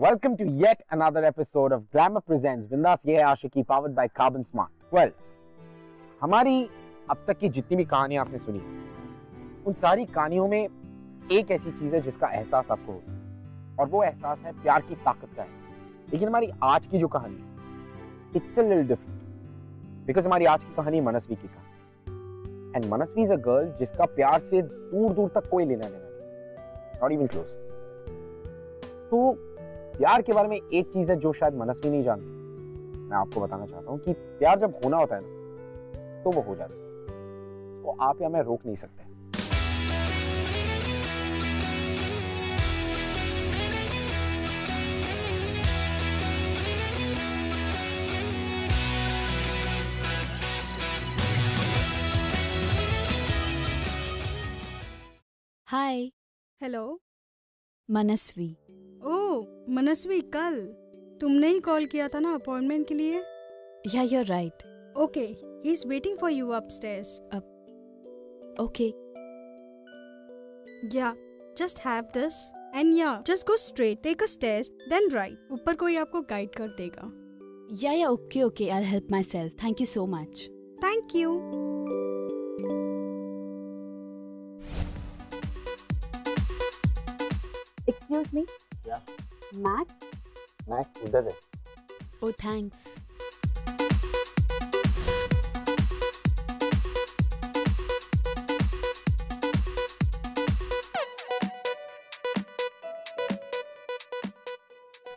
Welcome to yet another episode of Glamour Presents Bindas Ye Hai Aashiqui powered by Carbon Smart. Well, हमारी अब तक की जितनी भी कहानियां आपने सुनी, उन सारी कहानियों में एक ऐसी चीज है जिसका एहसास आपको होगा, और वो एहसास है प्यार की ताकत का है। लेकिन हमारी आज की जो कहानी है, it's a little different, because हमारी आज की कहानी मनस्वी की कहानी। And Manasvi is a girl जिसका प्यार से दूर दूर तक कोई लेना देना नहीं, नॉट इवन क्लोज। तो प्यार के बारे में एक चीज है जो शायद मनस्वी नहीं जानती, मैं आपको बताना चाहता हूँ कि प्यार जब होना होता है ना, तो वो हो जाता है, वो आप या मैं रोक नहीं सकते। हाय। हेलो। मनस्वी। ओह मनस्वी, कल तुमने ही कॉल किया था ना अपॉइंटमेंट के लिए? Yeah you are right. Okay, he is waiting for you upstairs. Okay. Yeah just have this and yeah just go straight, take a stairs then right. ऊपर कोई आपको गाइड कर देगा। Yeah okay okay, I will help myself. Thank you so much. Thank you. Excuse me. Yeah Mac उधर है। Oh thanks.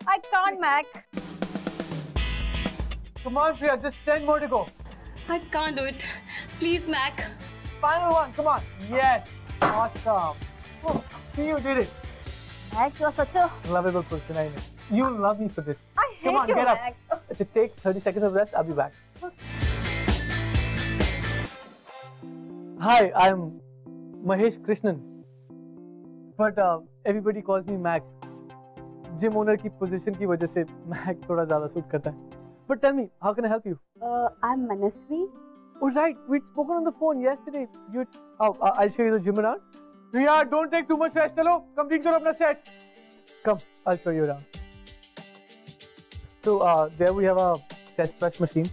I can't, Mac. Come on, Priya, just 10 more to go. I can't do it. Please, Mac. Final one, come on. Yes, awesome. Oh, see, you did it. Mac, you're such a... Lovable person, I know. You'll love me for this. I hate Come on, you, get Mac. up. If it takes 30 seconds of rest, I'll be back. Hi, I'm Mahesh Krishnan. But everybody calls me Mac. Gym owner की position की वजह से Mac थोड़ा ज्यादा suit करता है। But tell me, how can I help you? I'm Manasvi. Oh right, we'd spoken on the phone yesterday. I'll show you the gym around. Priya, don't take too much rest. Chalo, complete karo apna set. Come, I'll show you around. So there we have a chest press machine.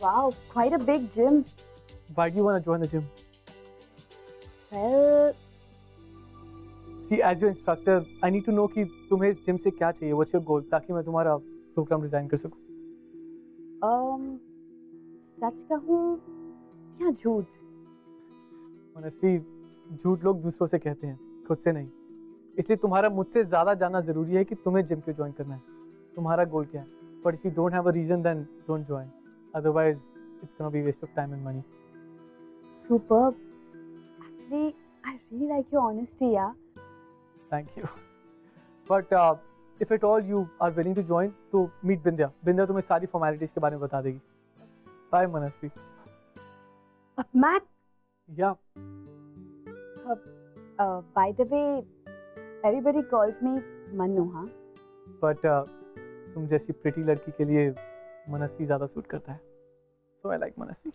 Wow, quite a big gym. Why do you want to join the gym? Well, See, as your instructor, I need to know कि तुम्हें इस gym से क्या चाहिए. What's your goal? ताकि मैं तुम्हारा programme design कर सकूं. सच कहूँ या झूठ? मनस्वी, झूठ लोग दूसरों से कहते हैं, खुद से नहीं. इसलिए तुम्हारा मुझसे ज्यादा जानना जरूरी है कि तुम्हें जिम क्यों ज्वाइन करना है. तुम्हारा गोल क्या है? But if you don't have a reason, then don't join. Otherwise, it's gonna be waste of time and money. Superb. Actually, I really like your honesty, yeah. Thank you. But if at all you are willing to join, तो meet Bindya. Bindya तुम्हें सारी formalities के बारे में बता देगी. Bye, Manasvi. Mac. Yeah. By the way, everybody calls me Manu, हाँ? But तुम जैसी pretty लड़की के लिए मनस्वी ज़्यादा सूट करता है. So I like मनस्वी.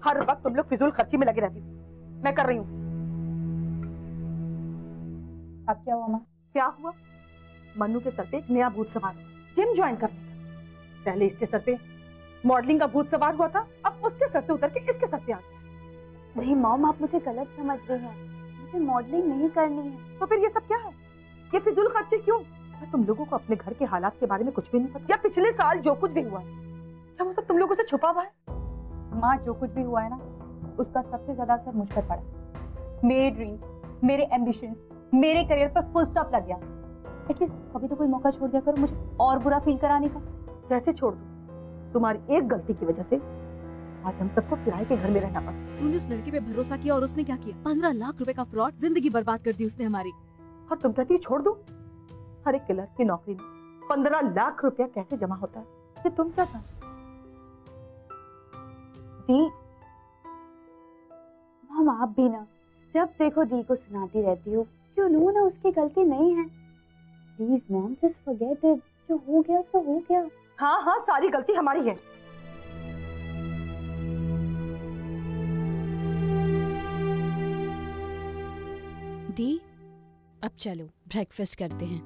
हर वक्त तुम लोग फिजूल खर्ची में लगे रहती हो। मैं कर रही हूँ। अब क्या हुआ माँ? क्या हुआ? मन्नू के सर पे एक नया भूत सवार हुआ, जिम ज्वाइन करने का। पहले इसके सर पे मॉडलिंग का भूत सवार हुआ था, अब उसके सर से उतर के इसके सर पे आ गया। नहीं मॉम, आप मुझे गलत समझ रही हैं। मुझे मॉडलिंग नहीं करनी है। तो फिर ये सब क्या है? ये फिजूल खर्ची क्यों? क्या तुम लोगों को अपने घर के हालात के बारे में कुछ भी नहीं पता? या पिछले साल जो कुछ भी हुआ है, क्या वो सब तुम लोगों से छुपा हुआ है? माँ, जो कुछ भी हुआ है ना, उसका सबसे ज्यादा असर मुझ पर पड़ा। मेरे ड्रीम्स, मेरे एम्बिशंस, मेरे करियर पर फुल स्टॉप लग गया। एटलीस्ट कभी तो कोई मौका छोड़ दिया करो मुझे और बुरा फील कराने का। कैसे छोड़ दूं? तुम्हारी एक गलती की वजह से आज हम सबको किराए के घर में रहना पड़ा। तूने उस लड़के पे भरोसा किया और उसने क्या किया? 15 लाख रुपए का फ्रॉड, जिंदगी बर्बाद कर दी उसने हमारी। और तुम कहती है छोड़ दूं? हर एक क्लर्क की नौकरी में 15 लाख रुपया कैसे जमा होता है, ये तुम क्या जानते? दी, मॉम आप भी ना जब देखो दी को सुनाती रहती हो। यू नो ना उसकी गलती नहीं है। Please mom just forget it. जो हो गया सो हो गया। हाँ हाँ, सारी गलती हमारी है। दी, अब चलो ब्रेकफास्ट करते हैं।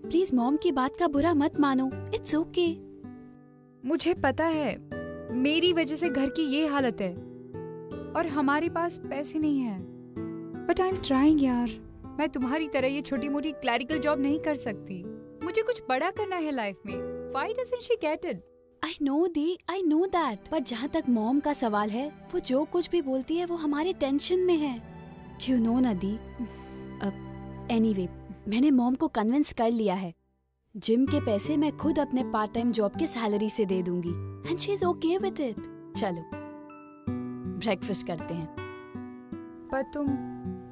प्लीज मॉम की बात का बुरा मत मानो, इट्स ओके। मुझे पता है मेरी वजह से घर की ये हालत है और हमारे पास पैसे नहीं है, बट आई एम ट्राइंग यार। मैं तुम्हारी तरह ये छोटी मोटी क्लैरिकल जॉब नहीं कर सकती, मुझे कुछ बड़ा करना है लाइफ में। Why doesn't she get it? I know the, I know that, पर जहाँ तक मॉम का सवाल है, वो जो कुछ भी बोलती है वो हमारे टेंशन में है, यू नो ना दी। एनीवे, मैंने मॉम को कन्विंस कर लिया है। जिम के पैसे मैं खुद अपने पार्ट टाइम जॉब के सैलरी से दे दूंगी, and she is okay with it. चलो ब्रेकफास्ट करते हैं। पर तुम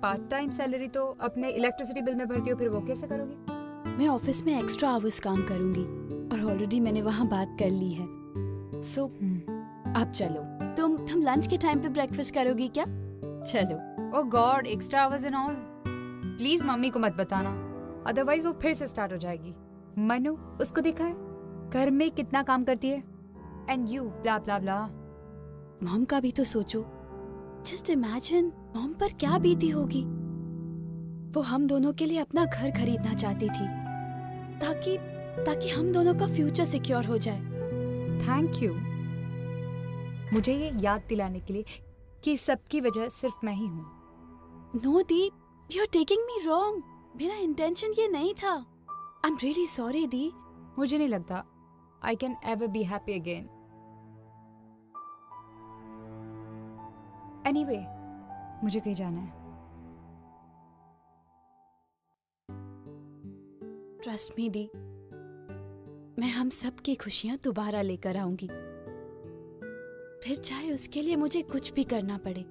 पार्ट टाइम सैलरी तो अपने इलेक्ट्रिसिटी बिल में भरती हो, फिर वो कैसे करोगी? मैं ऑफिस में एक्स्ट्रा आवर्स काम करूंगी और ऑलरेडी मैंने वहाँ बात कर ली है। सो अब चलो, तुम लंच के टाइम पे ब्रेकफास्ट करोगी क्या? चलो। Oh god, extra hours and all. Please mummy को मत बताना, अदरवाइज वो फिर से स्टार्ट हो जाएगी। मनु, उसको देखा है घर में कितना काम करती है, and you blah blah blah. Mom का भी तो सोचो, जस्ट इमेजिन मॉम पर क्या बीती होगी। वो हम दोनों के लिए अपना घर खरीदना चाहती थी ताकि हम दोनों का फ्यूचर सिक्योर हो जाए। थैंक यू मुझे ये याद दिलाने के लिए कि सबकी वजह सिर्फ मैं ही हूँ। नो दी, you are taking me wrong. मेरा इंटेंशन ये नहीं था। आई एम रियली सॉरी दी। मुझे नहीं लगता I can ever be happy again. Anyway, मुझे कहीं जाना है। ट्रस्ट मी दी, मैं हम सब की खुशियां दोबारा लेकर आऊंगी, फिर चाहे उसके लिए मुझे कुछ भी करना पड़े।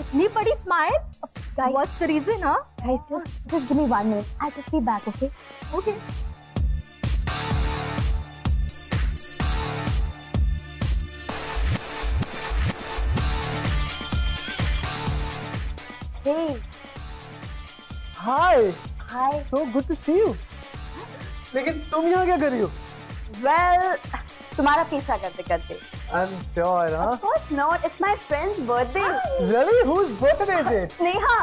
इतनी बड़ी स्माइल, व्हाट्स द रीजन? हाँ Guys, just give me 1 minute. I'll just be back, okay? Okay. Hey, hi, hi. So good to see you. लेकिन तुम यहाँ क्या कर रही हो? Well, तुम्हारा पीछा करते करते। I am sure. हाँ, Of course not. It's my friend's birthday. Really? Whose birthday is it? Sneha,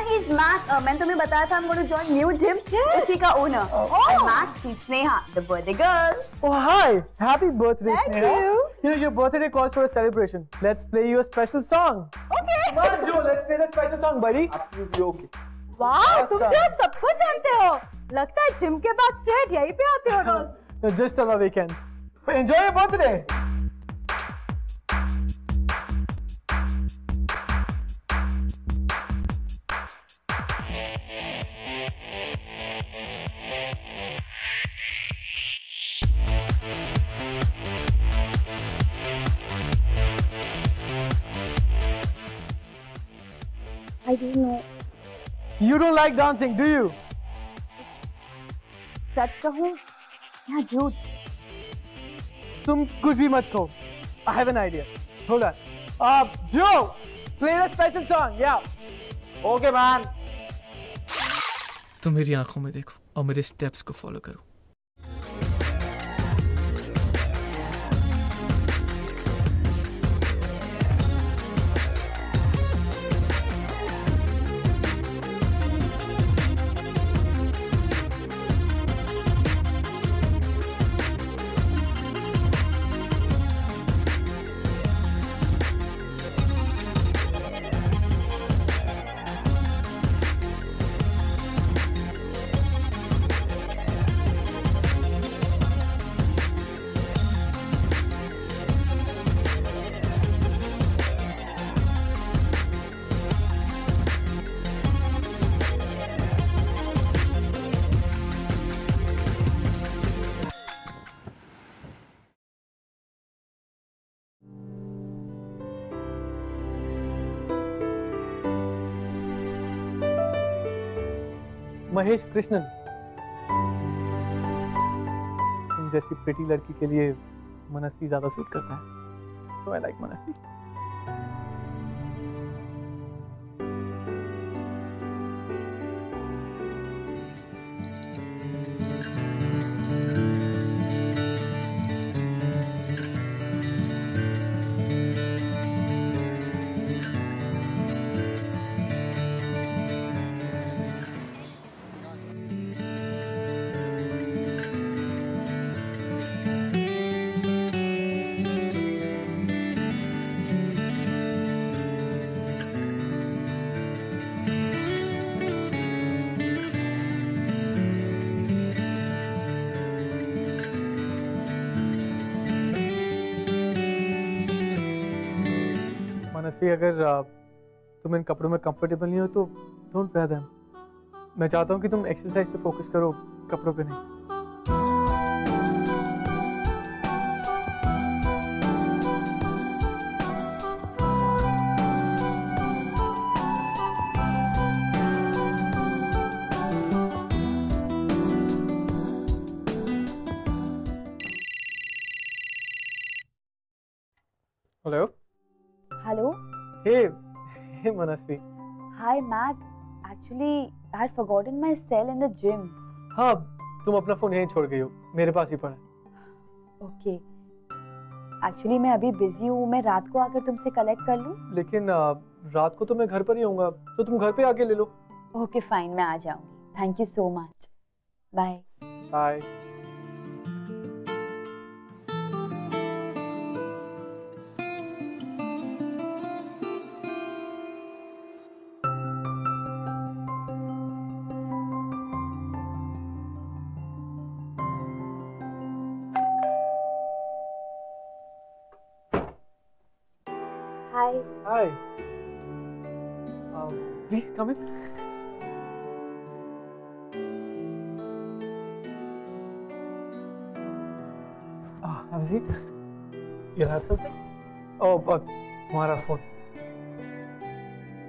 he's Matt. मैंने तुम्हें बताया था I'm going to join new gym. उसी का owner. And Matt, he's Sneha, the birthday girl. Oh, hi! Happy birthday, Thank Sneha. you. You know, your birthday calls for a celebration. Let's play you a special song. Okay. Come on, Joe, let's play the special song, buddy. Absolutely okay. वाह, तुम तो सब कुछ जानते हो। लगता है gym के बाद स्ट्रेट यहीं पे आते हो रोज। No, just on the weekend. But enjoy your birthday. I don't know. You don't like dancing, do you? सच कहूँ या झूठ? तुम कुछ भी मत कहो. I have an idea. Hold on. Joe, play the special song. Yeah. Okay, man. तुम मेरी आंखों में देखो और मेरे स्टेप्स को फॉलो करो. महेश कृष्णन, तुम जैसी प्रिटी लड़की के लिए मनस्वी ज्यादा सूट करता है. So I like मनस्वी. मनस्वी, अगर तुम इन कपड़ों में कंफर्टेबल नहीं हो तो डोंट वेयर देम। मैं चाहता हूँ कि तुम एक्सरसाइज पे फोकस करो, कपड़ों पे नहीं। Hello. Hello. Hey Manasvi. Hi Mac, actually I had forgotten my cell in the gym. हाँ, तुम अपना फोन यहीं छोड़ गई हो, मेरे पास ही पड़ा है। ओके, एक्चुअली मैं अभी बिजी हूँ, मैं रात को आकर तुमसे कलेक्ट कर लूँ? लेकिन रात को तो मैं घर पर ही होऊंगा, तो तुम घर पे आके ले लो। ओके फाइन, मैं आ जाऊंगी। Thank you so much. Bye bye. Hi. Hi. Please come in. Have a seat. You'll have something? Oh, but तुम्हारा phone.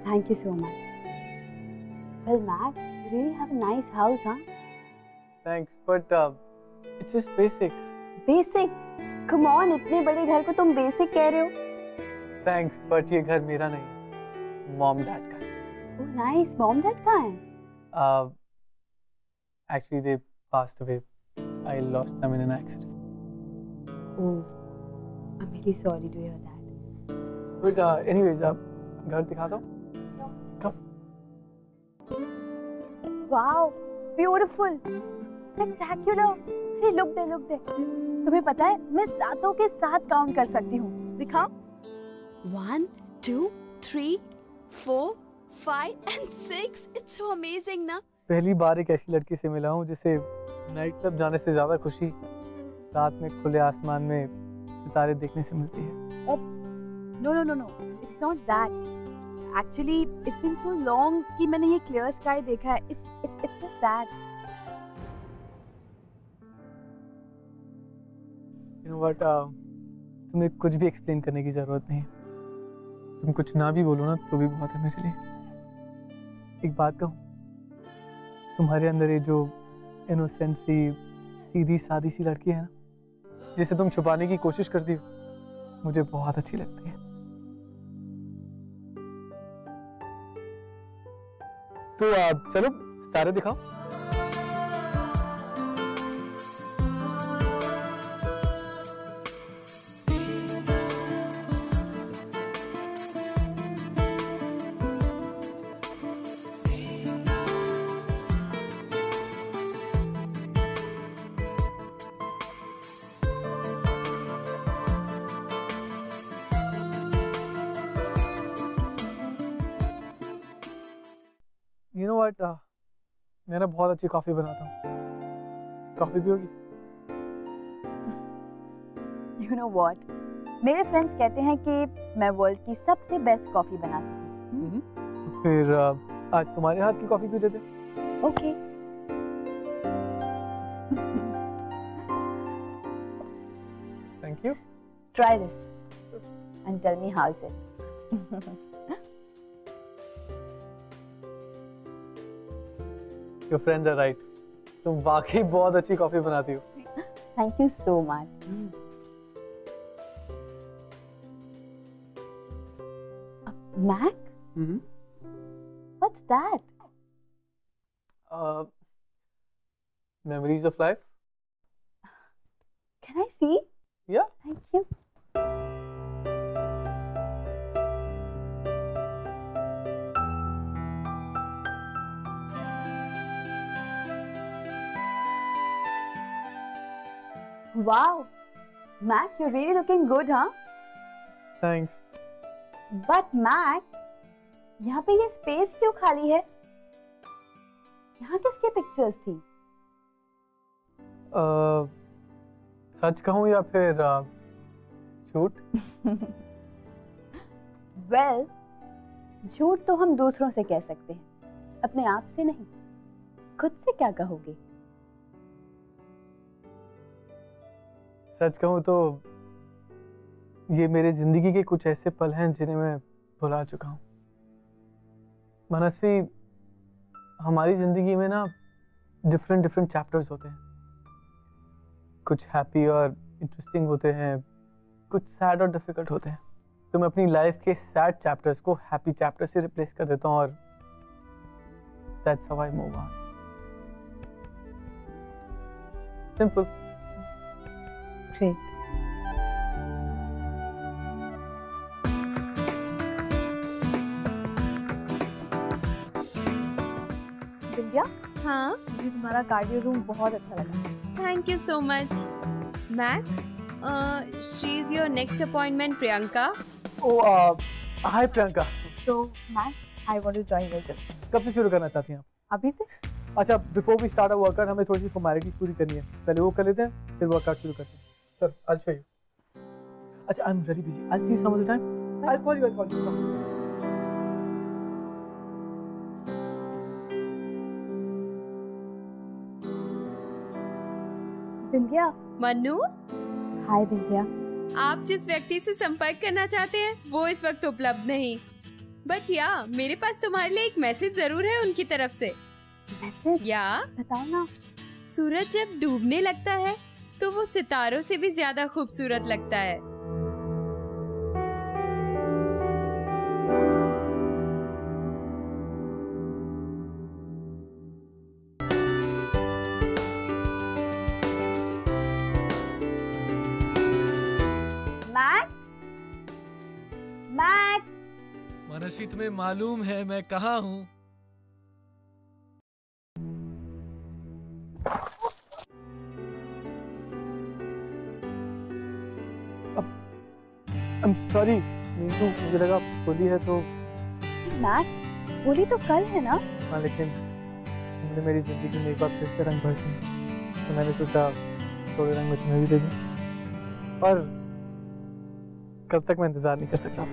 Thank you so much. Well, Mac, you really have a nice house, huh? Thanks, but it's just basic. Basic? Come on, इतने बड़े घर को तुम basic कह रहे हो? Thanks, but ये घर मेरा नहीं है, mom dad का। Oh, nice. Mom, dad कहाँ हैं? Actually, they passed away. I lost them in an accident. Oh, I'm really sorry to hear that. But anyways, घर दिखा दो। Come. Wow, beautiful, spectacular. अरे look there. तुम्हें पता है मैं सातों के साथ काउंट कर सकती हूँ। दिखाओ। 1, 2, 3, 4, 5 and 6. It's so amazing ना? पहली बार एक ऐसी लड़की से मिला हूँ जिसे नाइट क्लब जाने से ज्यादा खुशी रात में खुले आसमान में सितारे देखने से मिलती है। No. It's not that. Actually, it's been so long कि मैंने ये clear sky देखा है. It's just that. You know what? तुम्हें कुछ भी एक्सप्लेन करने की जरूरत नहीं है। तुम कुछ ना भी बोलो ना तो भी बहुत है मेरे लिए। एक बात कहूँ, तुम्हारे अंदर ये जो इनोसेंट सी सीधी सादी सी लड़की है ना, जिसे तुम छुपाने की कोशिश करती हो, मुझे बहुत अच्छी लगती है। तो चलो सितारे दिखाओ। You know what? मैं ना बहुत अच्छी कॉफी बनाता हूँ। कॉफी भी होगी? You know what? मेरे फ्रेंड्स कहते हैं कि मैं वर्ल्ड की सबसे बेस्ट कॉफी बनाती हूँ। तो फिर आज तुम्हारे हाथ की कॉफी पी लेते हैं। Okay. Thank you. Try this and tell me how's it. Your friends are right. तुम वाकई बहुत अच्छी कॉफी बनाती हो। Thank you so much. Mac? Mm-hmm. What's that? Memories of life. Can I see? Yeah. Thank you. Wow, Mac, you're really looking good, huh? Thanks. But Mac, यहाँ पे ये space क्यों खाली है? यहाँ किसके पिक्चर्स थी? सच कहूँ या फिर झूठ? वेल, झूठ तो हम दूसरों से कह सकते हैं, अपने आप से नहीं। खुद से क्या कहोगे? सच कहूँ तो ये मेरे जिंदगी के कुछ ऐसे पल हैं जिन्हें मैं भुला चुका हूँ। मनस्वी, हमारी जिंदगी में ना डिफरेंट चैप्टर्स होते हैं। कुछ हैप्पी और इंटरेस्टिंग होते हैं, कुछ सैड और डिफिकल्ट होते हैं। तो मैं अपनी लाइफ के सैड चैप्टर्स को हैप्पी चैप्टर से रिप्लेस कर देता हूँ और that's how I move on. Simple. Great. Vindhya, हाँ, मुझे तुम्हारा कार्डियो रूम बहुत अच्छा लगा। Thank you so much. Mac, she is your next appointment Priyanka. Oh, hi Priyanka. So, Matt, I want to join your gym. कब से शुरू करना चाहती हैं आप? अभी से? अच्छा, before we start a workout हमें थोड़ी सी फॉर्मेलिटीज पूरी करनी है। पहले वो कर लेते हैं, फिर वर्कआउट शुरू करते हैं। Sir, I'll show you. अच्छा, I'm very busy. I'll see you some other time. I'll call you. Vindhya. Manu, हाय विंध्या। आप जिस व्यक्ति से संपर्क करना चाहते हैं वो इस वक्त उपलब्ध नहीं, बट या मेरे पास तुम्हारे लिए एक मैसेज जरूर है उनकी तरफ से। मैसेज? या बताओ ना। सूरज जब डूबने लगता है तो वो सितारों से भी ज्यादा खूबसूरत लगता है। मनस्वी, तुम्हें मालूम है मैं कहाँ हूँ? I'm sorry, मीनू, मुझे लगा होली है तो। मैट, होली तो कल है ना? हाँ, लेकिन तुमने मेरी जिंदगी में एक बार फिर से रंग भर दिए, तो मैंने सोचा थोड़े रंग में तुम्हें भी दे दूं। और कब तक मैं इंतजार नहीं कर सकता।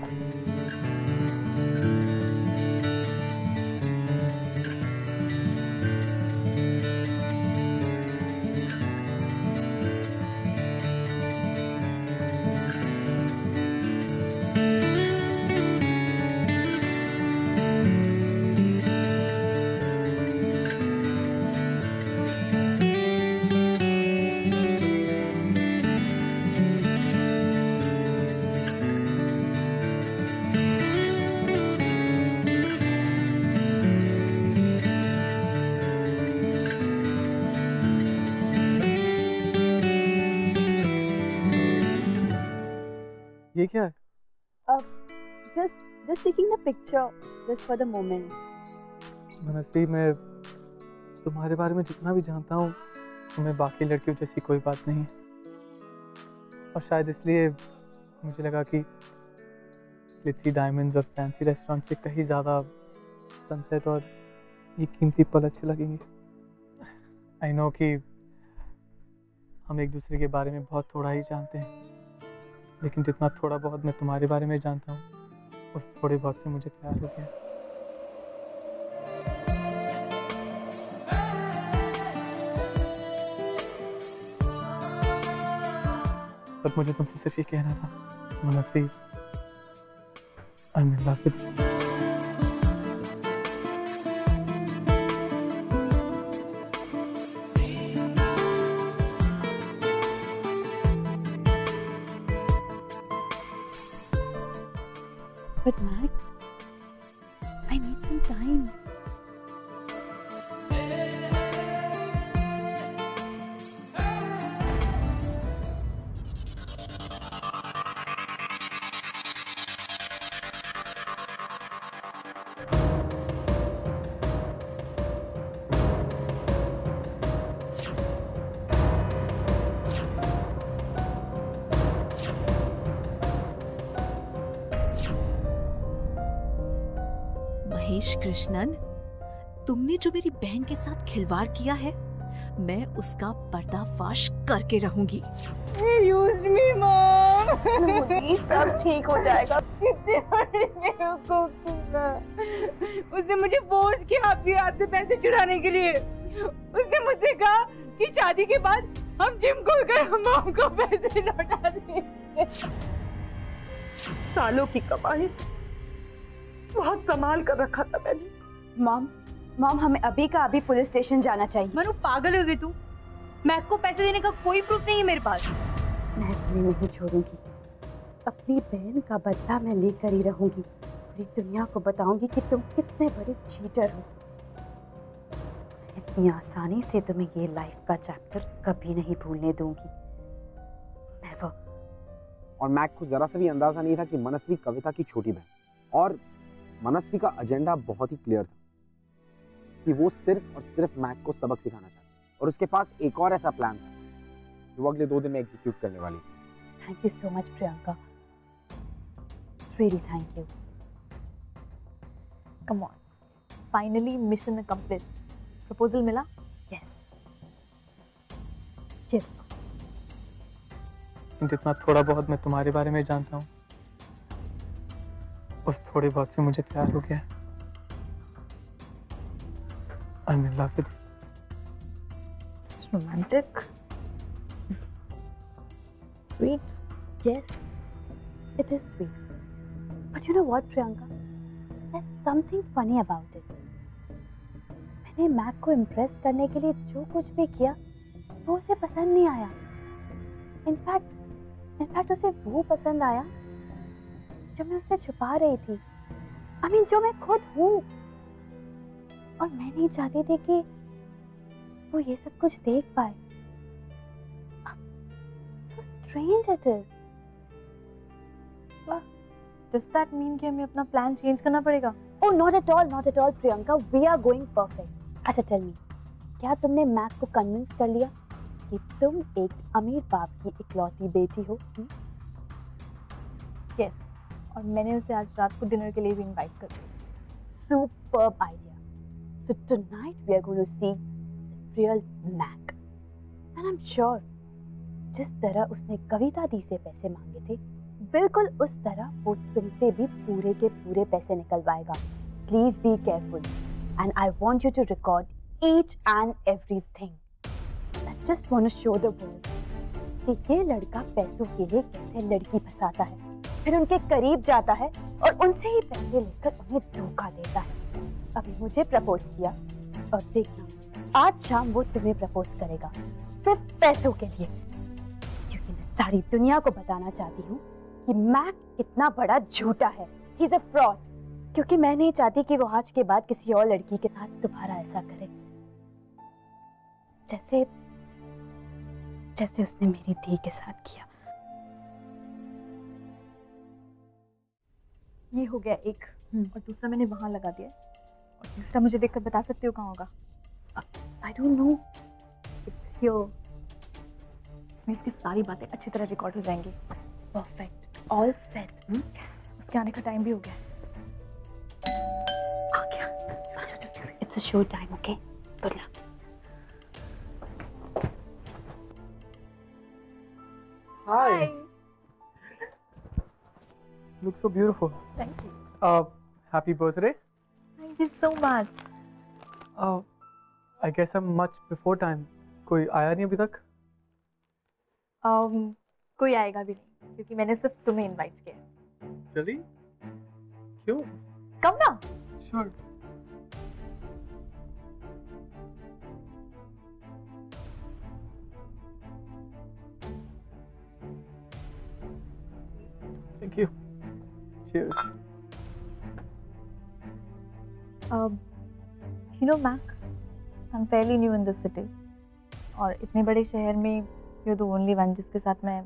ये क्या है? Just taking the picture, just for the moment. मनस्वी, मैं तुम्हारे बारे में जितना भी जानता हूँ, तुम्हें बाकी लड़कियों जैसी कोई बात नहीं है। और शायद इसलिए मुझे लगा कि ग्लिटरी डायमंड्स और फैंसी रेस्टोरेंट से कहीं ज़्यादा सनसेट और ये कीमती पल अच्छे लगेंगे। आई नो कि हम एक दूसरे के बारे में बहुत थोड़ा ही जानते हैं, लेकिन जितना थोड़ा बहुत मैं तुम्हारे बारे में जानता हूँ, उस थोड़े बहुत से मुझे प्यार हो गया। पर मुझे तुमसे सिर्फ ये कहना था, Manasvi, I am in love with you. But Mac, I need some time. Mahesh Krishnan, तुमने जो मेरी बहन के साथ खिलवाड़ किया है, मैं उसका पर्दाफाश करके रहूंगी। He used me, Mom. सब ठीक हो जाएगा। कितनी बड़ी बेवकूफ थी मैं। उसने मुझे फोर्स किया आपके हाथ से पैसे चुराने के लिए। उसने मुझसे कहा कि शादी के बाद हम जिम खोलकर मॉम को पैसे लौटा देंगे। सालों की कमाई बहुत संभाल कर रखा था मैंने। मॉम हमें अभी का अभी पुलिस स्टेशन जाना चाहिए। मनु पागल हो गई तू? मैक को पैसे देने का कोई प्रूफ नहीं है मेरे पास। मैं तुम्हें नहीं छोड़ूंगी। अपनी बहन का बदला मैं लेकर ही रहूंगी। पूरी दुनिया को बताऊंगी कि तुम कितने बड़े चीटर हो। इतनी आसानी से तुम्हें ये लाइफ का चैप्टर कभी नहीं भूलने दूंगी। नेवर। और मैक को जरा सा भी अंदाजा नहीं था कि मनस्वी कविता की छोटी बहन। और मनस्वी का एजेंडा बहुत ही क्लियर था कि वो सिर्फ और सिर्फ मैक को सबक सिखाना चाहती है। और उसके पास एक और ऐसा प्लान था जो वो अगले 2 दिन में एग्जीक्यूट करने वाली थी। Thank you so much Priyanka. Really thank you. Come on, finally mission accomplished. Proposal मिला? Yes yes. जितना थोड़ा बहुत मैं तुम्हारे बारे में जानता हूँ, उस थोड़े बहुत से मुझे प्यार हो गया। I'm in love with you. It's romantic. Sweet. Yes, it is sweet. But you know what, Priyanka? There's something funny about it. मैंने मैक को इम्प्रेस करने के लिए जो कुछ भी किया, वो उसे पसंद नहीं आया। इनफैक्ट उसे वो पसंद आया जो मैं उससे छुपा रही थी। I mean, जो मैं खुद हूँ। और मैं नहीं चाहती थी कि वो ये सब कुछ देख पाए। So strange it is. Does that mean कि हमें अपना प्लान चेंज करना पड़ेगा? Oh, not at all, Priyanka. We are going perfect. अच्छा, tell me, क्या तुमने मैक को कन्विंस कर लिया कि तुम एक अमीर बाप की इकलौती बेटी हो? Yes. और मैंने उसे आज रात को डिनर के लिए भी इनवाइट कर दिया। Superb idea. So tonight we are going to see the real Mac. And I'm sure जिस तरह उसने कविता दी से पैसे मांगे थे, बिल्कुल उस तरह वो तुमसे भी पूरे के पूरे पैसे निकलवाएगा। Please be careful. And I want you to record each and everything. I just want to show the world कि ये लड़का पैसों के लिए कैसे लड़की फंसाता है, फिर उनके करीब जाता है और उनसे ही पैसे लेकर उन्हें धोखा देता है। अभी मुझे प्रपोज किया और देखना आज शाम वो तुम्हें प्रपोज करेगा सिर्फ पैसों के लिए, क्योंकि मैं सारी दुनिया को बताना चाहती हूँ कि मैक कितना बड़ा झूठा है। He is a fraud. क्योंकि मैं नहीं चाहती कि वो आज के बाद किसी और लड़की के साथ दोबारा ऐसा करे जैसे उसने मेरी धी के साथ किया। ये हो गया एक, और दूसरा मैंने वहां लगा दिया, और तीसरा मुझे देखकर बता सकते हो कहाँ होगा? I don't know. It's here. इसमें इसकी सारी बातें अच्छी तरह रिकॉर्ड हो जाएंगी। Perfect, all set. उसके आने का टाइम भी हो गया। आ गया। It's a show time, okay? Good luck. Hi. Look so beautiful. Thank you. Happy birthday. Thank you so much. I guess I'm much before time. कोई आया नहीं अभी तक? कोई आएगा भी नहीं, क्योंकि मैंने सिर्फ तुम्हें इनवाइट किया है। Really? क्यों? कम ना? Sure. Thank you. Cheers. You know, Mac, I'm fairly new in this city. और इतने बड़े शहर में you're the only one जिसके साथ मैं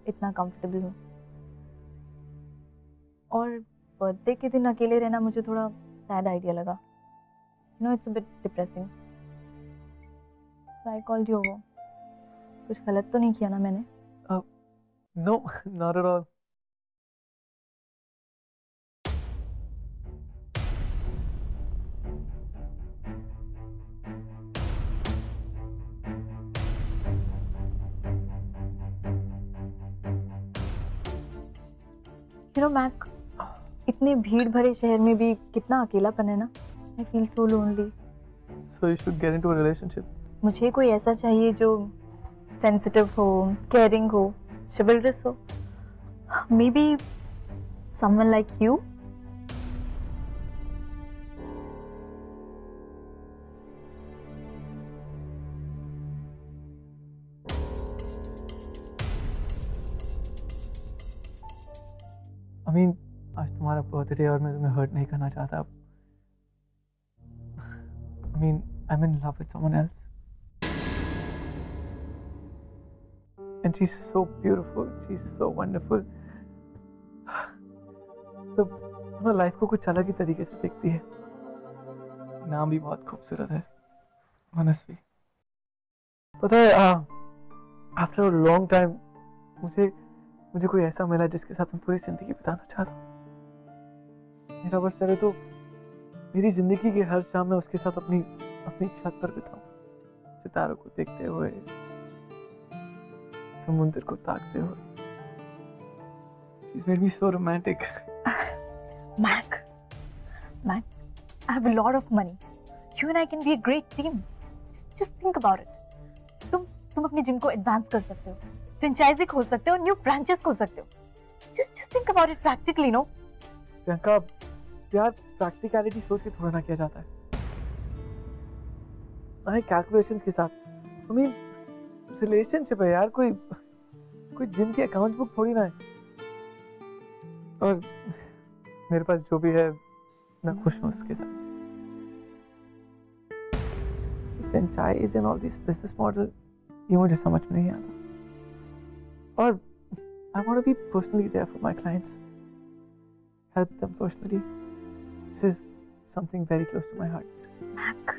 इतना comfortable हूँ। और बर्थडे के दिन अकेले रहना मुझे थोड़ा sad idea लगा। You know, it's a bit depressing. So I called you over. कुछ गलत तो नहीं किया ना मैंने? No, not at all. You know, Mac, इतने भीड़ भरे शहर में भी कितना अकेलापन है ना। I feel so lonely. So you should get into a relationship. मुझे कोई ऐसा चाहिए जो सेंसिटिव हो, केयरिंग हो, chivalrous हो। May be someone like you. I mean, आज तुम्हारा बर्थडे और मैं तुम्हें हर्ट नहीं करना चाहता। I mean, I'm in love with someone else. And she's so beautiful. She's so wonderful. तो वो लाइफ को कुछ अलग ही तरीके से देखती है। नाम भी बहुत खूबसूरत है, मनस्वी। पता है, आफ्टर अ लॉन्ग टाइम मुझे कोई ऐसा मिला जिसके साथ मैं पूरी जिंदगी बिताना चाहता हूँ। मेरा बस चले तो मेरी जिंदगी की हर शाम में उसके साथ अपनी छत पर बिताऊं, सितारों को देखते हुए, समुद्र को ताकते हुए। She's made me so romantic. Mac, I have a lot of money. You and I can be a great team. Just think about it. तुम अपने जिम को एडवांस कर सकते हो, फ्रेंचाइजी खोल सकते हो, न्यू ब्रांचेस खोल सकते हो। Just think about it practically, no? Priyanka, प्यार प्रैक्टिकलिटी सोच के थोड़ा ना किया जाता है, ना ही कैलकुलेशंस के साथ। I mean, रिलेशनशिप है यार, कोई जिम की अकाउंट बुक थोड़ी ना है। और मेरे पास जो भी है मैं खुश हूँ उसके साथ। Franchise and all this business model ये मुझे समझ में नहीं आता। और I want to be personally there for my clients, help them personally. This is something very close to my heart. Mac,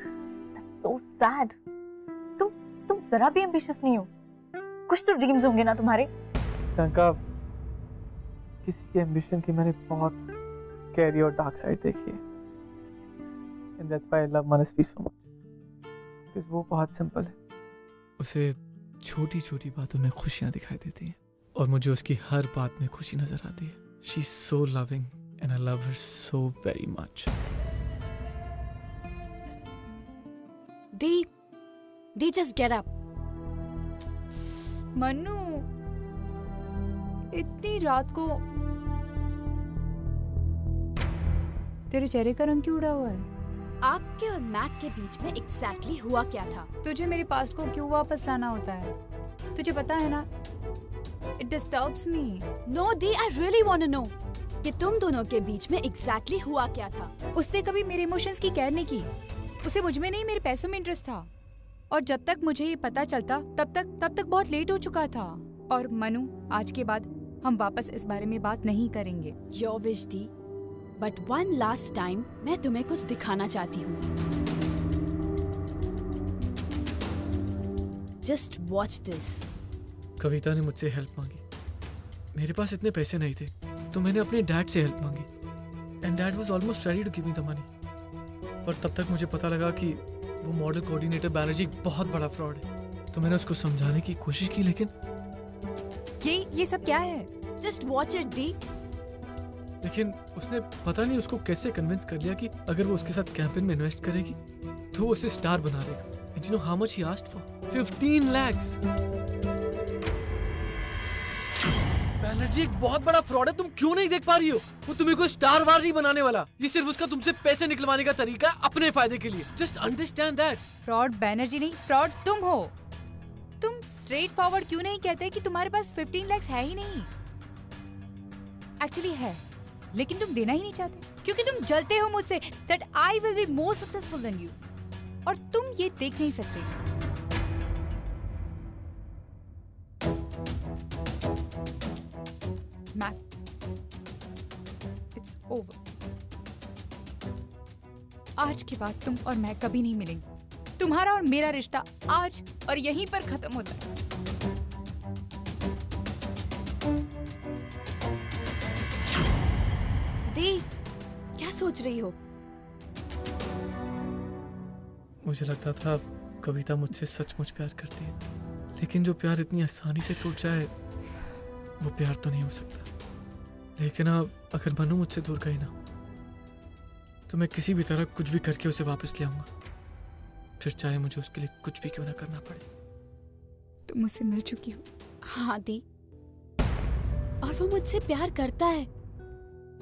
that's so sad. तुम जरा भी ambitious नहीं हो। कुछ तो ड्रीम्स होंगे ना तुम्हारे। प्रियंका, किसी की एम्बिशन की मैंने बहुत स्कैरी और डार्क साइड देखी है। And that's why I love Manasvi so much. Because वो बहुत सिंपल है। उसे छोटी छोटी बातों में खुशियाँ दिखाई देती हैं और मुझे उसकी हर बात में खुशी नजर आती है। She's so loving and I love her so very much. They just get up. Mannu, इतनी रात को तेरे चेहरे का रंग क्यों उड़ा हुआ है? आपके और मैक के बीच में एग्जैक्टली हुआ क्या था? तुझे मेरे पास्ट को क्यों वापस लाना होता है? तुझे पता है ना, it disturbs me. No, Dee, I really want to know कि तुम दोनों के बीच में एग्जैक्टली हुआ क्या था? उसने कभी मेरे इमोशंस की केयर नहीं की। उसे मुझ में नहीं, मेरे पैसों में इंटरेस्ट था। और जब तक मुझे ये पता चलता तब तक बहुत लेट हो चुका था। और मनु, आज के बाद हम वापस इस बारे में बात नहीं करेंगे। Your wish, Dee. But one last time, मैं तुम्हें कुछ दिखाना चाहती हूँ। Just watch this. कविता ने मुझसे हेल्प मांगी। मेरे पास इतने पैसे नहीं थे, तो मैंने अपने डैड से हेल्प मांगी। And dad was almost ready to give me the money. पर तब तक मुझे पता लगा कि वो मॉडल कोऑर्डिनेटर बैनर्जी एक बहुत बड़ा फ्रॉड है। तो मैंने उसको समझाने की कोशिश की, लेकिन ये सब क्या है? Just watch it, Dee. लेकिन उसने पता नहीं उसको कैसे कन्विंस कर लिया कि अगर वो उसके साथ कैंपेन में इन्वेस्ट करेगी तो वो उसे स्टार बना देगा। And you know how much he asked for? 15 lakhs. Banerjee एक बहुत बड़ा फ्रॉड है, तुम क्यों नहीं देख पा रही हो? वो तुम्हें कोई स्टार वार नहीं बनाने वाला। ये सिर्फ उसका तुमसे पैसे निकलवाने का तरीका है अपने फायदे के लिए। Just understand that. Fraud Banerjee नहीं, फ्रॉड तुम हो। तुम स्ट्रेट फॉरवर्ड क्यों नहीं कहते कि तुम्हारे पास 15 lakhs है ही नहीं? एक्चुअली है, लेकिन तुम देना ही नहीं चाहते क्योंकि तुम जलते हो मुझसे that I will be more successful than you. और तुम ये देख नहीं सकते। Mac, it's over. आज के बाद तुम और मैं कभी नहीं मिलेंगे। तुम्हारा और मेरा रिश्ता आज और यहीं पर खत्म होता है। दी, क्या सोच रही हो? मुझे लगता था कविता मुझसे सचमुच प्यार करती है, लेकिन जो प्यार इतनी आसानी से टूट जाए वो प्यार तो नहीं हो सकता। लेकिन अब अगर मनु मुझसे दूर गई ना तो मैं किसी भी तरह कुछ भी करके उसे वापस ले आऊंगा, फिर चाहे मुझे उसके लिए कुछ भी क्यों ना करना पड़े। तुम मुझसे मिल चुकी हो। हाँ दी, और वो मुझसे प्यार करता है।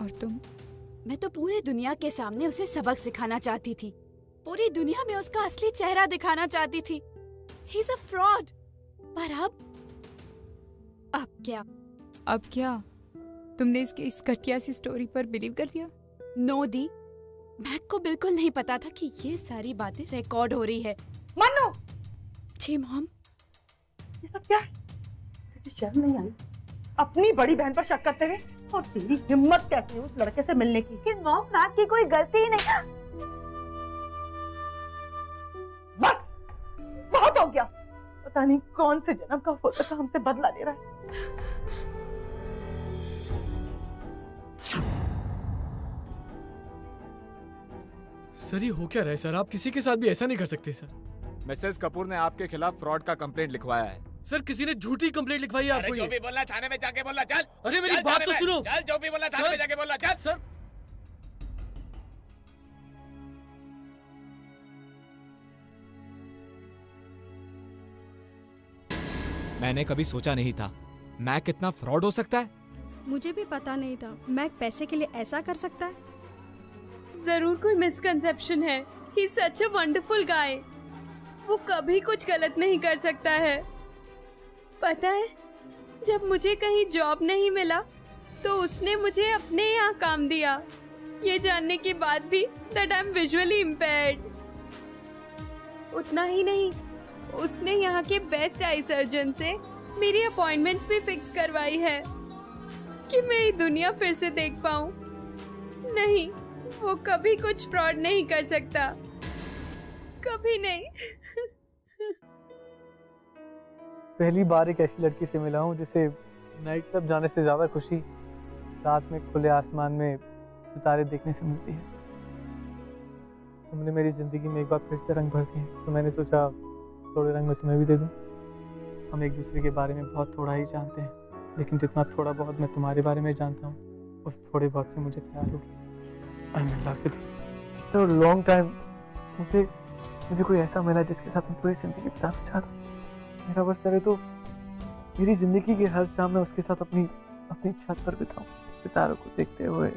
और तुम? मैं तो पूरी दुनिया के सामने उसे सबक सिखाना चाहती थी, पूरी दुनिया में उसका असली चेहरा दिखाना चाहती थी। He is a fraud। पर अब क्या? अब क्या? तुमने इसके इस घटिया सी स्टोरी पर बिलीव कर लिया? नो दी, मैक को बिल्कुल नहीं पता था कि ये सारी बातें रिकॉर्ड हो रही है। मनु! जी मॉम। ये सब क्या है? तुझे शर्म नहीं आई अपनी बड़ी बहन पर शक करते हुए? और तेरी हिम्मत कैसी है उस लड़के से मिलने की? कि मॉम, मैक की कोई गलती ही नहीं। बस बहुत हो गया। पता नहीं कौन से जन्म का होता था हमसे बदला ले रहा है। सर ये हो क्या रहा है सर? आप किसी के साथ भी ऐसा नहीं कर सकते सर। मिसेस कपूर ने आपके खिलाफ फ्रॉड का कंप्लेंट लिखवाया है। सर किसी ने झूठी कंप्लेंट लिखवाई है आपको? अरे जो भी बोलना थाने में जाके बोलना, चल। अरे मेरी बात तो सुनो। चल, जो भी बोलना थाने में जाके बोलना, चल। सर मैंने कभी सोचा नहीं था मैक कितना फ्रॉड हो सकता है। मुझे भी पता नहीं था मैक पैसे के लिए ऐसा कर सकता है। जरूर कोई मिसकंसेप्शन है। He is such a wonderful guy. वो कभी कुछ गलत नहीं कर सकता है। पता है, जब मुझे कहीं जॉब नहीं मिला तो उसने मुझे अपने यहाँ काम दिया, ये जानने के बाद भी that I am visually impaired. उतना ही नहीं, उसने यहाँ के बेस्ट आई सर्जन से मेरी अपॉइंटमेंट्स भी फिक्स करवाई है कि मैं ये दुनिया फिर से देख पाऊँ। नहीं, वो कभी कुछ फ्रॉड नहीं कर सकता, कभी नहीं। पहली बार एक ऐसी लड़की से मिला हूँ जिसे नाइट क्लब जाने से ज्यादा खुशी रात में खुले आसमान में सितारे देखने से मिलती है। तुमने मेरी जिंदगी में एक बार फिर से रंग भर दिए, तो मैंने सोचा थोड़े रंग मैं तुम्हें भी दे दूं। हम एक दूसरे के बारे में बहुत थोड़ा ही जानते हैं, लेकिन जितना थोड़ा बहुत मैं तुम्हारे बारे में जानता हूँ उस थोड़े बहुत से मुझे प्यार हो गया। आई am in love with you. For a long time मुझे कोई ऐसा मिला जिसके साथ मैं पूरी जिंदगी बिताना चाहता हूँ। मेरा बस करे तो मेरी जिंदगी की हर शाम में उसके साथ अपनी छत पर बिताऊं, सितारों को देखते हुए।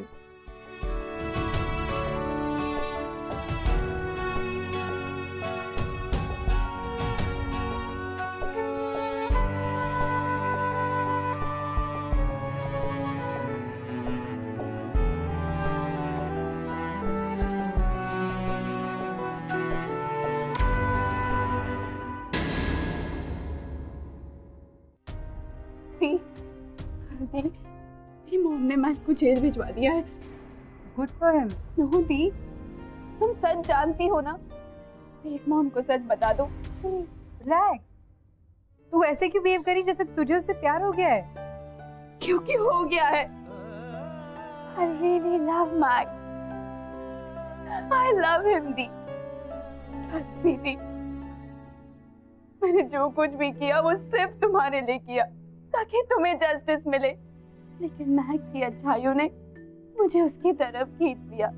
मेरी मॉम ने मैक को जेल भिजवा दिया है। Good for him. Know the, तुम सच जानती हो ना? प्लीज मॉम को सच बता दो। रिलैक्स। तू ऐसे क्यों बिहेव करी जैसे तुझे उससे प्यार हो गया है? क्योंकि हो गया है। I really love Mac. I love him, the. Trust me, दी। मैंने जो कुछ भी किया वो सिर्फ तुम्हारे लिए किया, ताकि तुम्हें जस्टिस मिले। लेकिन मैक की अच्छाइयों ने मुझे उसकी तरफ खींच लिया।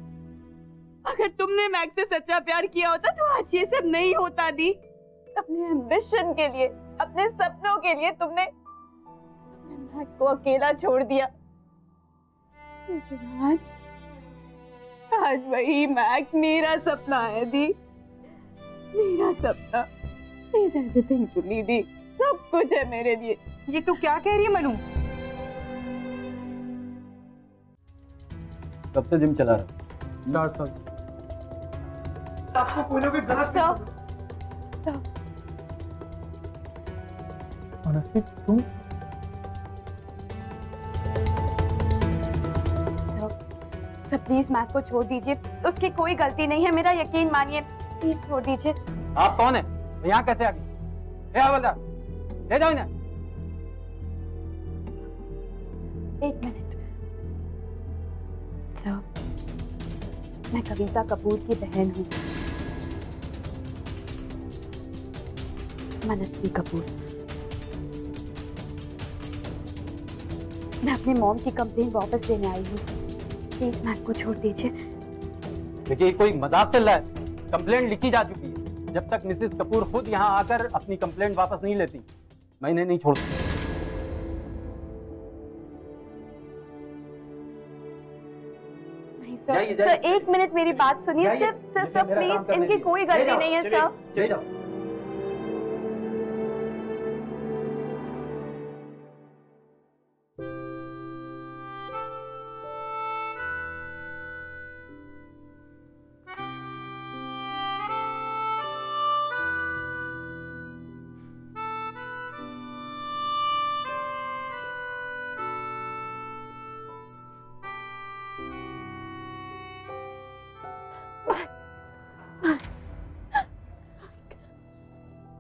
अगर तुमने मैक से सच्चा प्यार किया होता तो आज ये सब नहीं होता दी। अपने एम्बिशन के लिए, अपने सपनों के लिए तुमने मैक को अकेला छोड़ दिया। लेकिन आज वही मैक मेरा सपना है दी, मेरा सपना। He's everything to me, दी। सब कुछ है मेरे लिए। ये तू क्या कह रही है मनु? कब से जिम चला रहा? 4 साल। आपको कोई ना कोई गलत मनस्वी, तुम सर प्लीज मैक को छोड़ दीजिए, उसकी कोई गलती नहीं है, मेरा यकीन मानिए। प्लीज छोड़ दीजिए। आप कौन है? यहाँ कैसे आ गई? ले जाओ इन्हें। एक मिनट सर, मैं कविता कपूर की बहन हूँ, मनस्वी कपूर। मैं अपने मॉम की कंप्लेंट वापस लेने आई हूँ। प्लीज मैक को छोड़ दीजिए। देखिए कोई मजाक चल रहा है, कंप्लेंट लिखी जा चुकी है। जब तक मिसेस कपूर खुद यहाँ आकर अपनी कंप्लेंट वापस नहीं लेती, मैं इन्हें नहीं छोड़ता। सर एक मिनट मेरी बात सुनिए। सर प्लीज, इनकी कोई गलती नहीं है सर।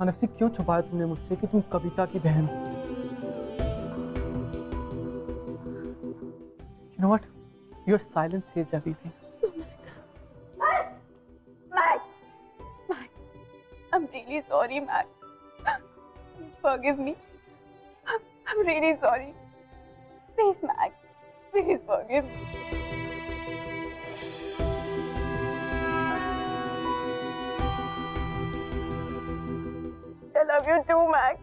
अनसी, क्यों छुपाया तुमने मुझसे कि तुम कविता की बहन हो? You know what? Your silence says everything. Mac, I'm really sorry, Mac. Forgive me. I'm really sorry. Please, Mac. Please forgive me. I love you too, Mac.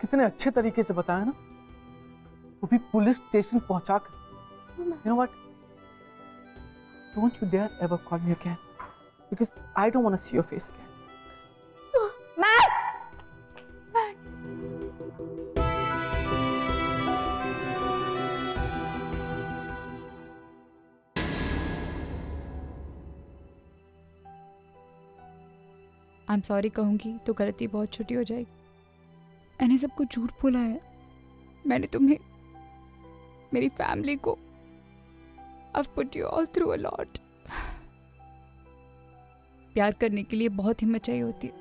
कितने अच्छे तरीके से बताया ना, वो भी पुलिस स्टेशन पहुंचाकर। You know what? Don't you dare ever call me again, because I don't want to see your face again. Mac! I am sorry कहूँगी तो गलती बहुत छोटी हो जाएगी। मैंने सबको झूठ बोला है। मैंने तुम्हें, मेरी फैमिली को, I've put you all through a lot. प्यार करने के लिए बहुत हिम्मत चाहिए होती है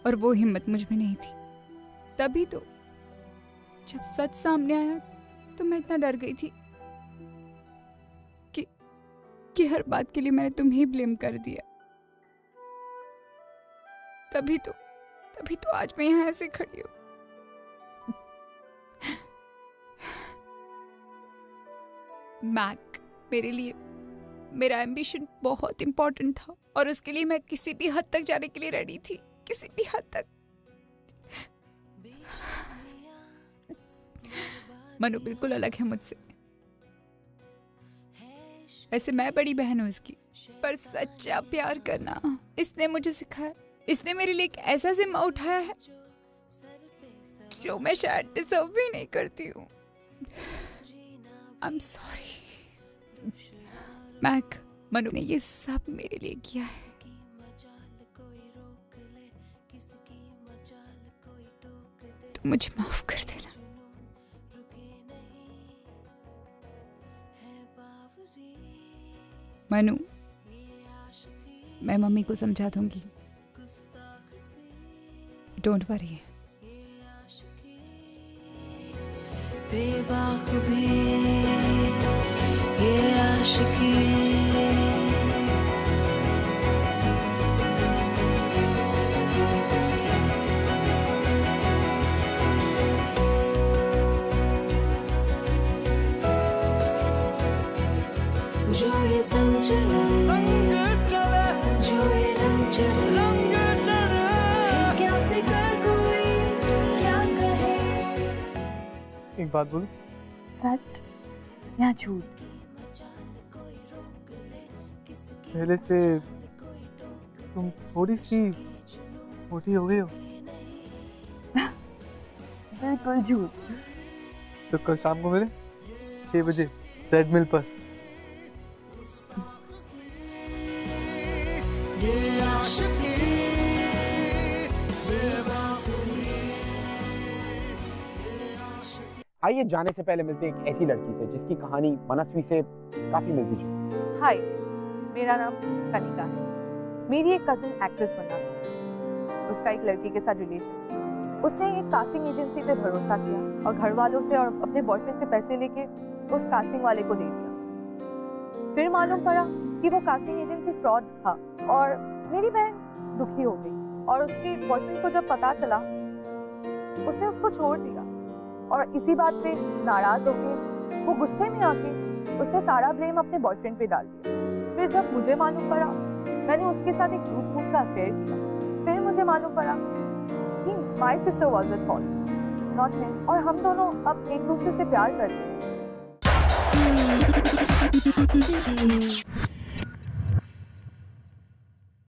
और वो हिम्मत मुझ में नहीं थी। तभी तो जब सच सामने आया तो मैं इतना डर गई थी कि हर बात के लिए मैंने तुम्हें ब्लेम कर दिया। तभी तो आज मैं यहाँ ऐसे खड़ी हूँ। मैक मेरे लिए, मेरा एम्बिशन बहुत इंपॉर्टेंट था और उसके लिए मैं किसी भी हद तक जाने के लिए रेडी थी, किसी भी हद तक। मनु बिल्कुल अलग है मुझसे। वैसे मैं बड़ी बहन हूँ इसकी, पर सच्चा प्यार करना इसने मुझे सिखाया। इसने मेरे लिए एक ऐसा जिम्मा उठाया है जो मैं शायद डिजर्व भी नहीं करती हूँ। I am sorry Mac. Manu ने ये सब मेरे लिए किया है। तो मुझे माफ कर देना। मनु, मैं मम्मी को समझा दूंगी। Don't worry. बेबाखुबी ये आशिकी, जो ये संग चले, जो ये रंग चढ़े, क्या फिक्र कोई क्या कहे। एक बात बोलूं? सच या झूठ? पहले से तुम थोड़ी सी मोटी हो गई हो। बिल्कुल झूठ। तो कल शाम को मिले 6 बजे ट्रेडमिल पर। आइए जाने से पहले मिलते हैं एक ऐसी लड़की से जिसकी कहानी मनस्वी से काफी मिलती जुलती। हाय, मेरा नाम कनिका है। मेरी एक कजिन एक्ट्रेस बनना था। उसका एक लड़की के साथ रिलेशन। उसने एक कास्टिंग एजेंसी पे भरोसा किया और घर वालों से और अपने बॉयफ्रेंड से पैसे लेके उस कास्टिंग वाले को दे दिया। फिर मालूम पड़ा कि वो कास्टिंग एजेंसी फ्रॉड था और मेरी बहन दुखी हो गई और उसके बॉयफ्रेंड को जब पता चला उसने उसको छोड़ दिया। और इसी बात पे नाराज होके वो गुस्से में आके उसने सारा ब्लेम अपने बॉयफ्रेंड पे डाल दिया। फिर जब मुझे मालूम पड़ा, मैंने उसके साथ एक झूठ का अफेयर किया। फिर मुझे मालूम पड़ा कि my sister was at fault, not him, और हम दोनों अब एक दूसरे से प्यार करते हैं।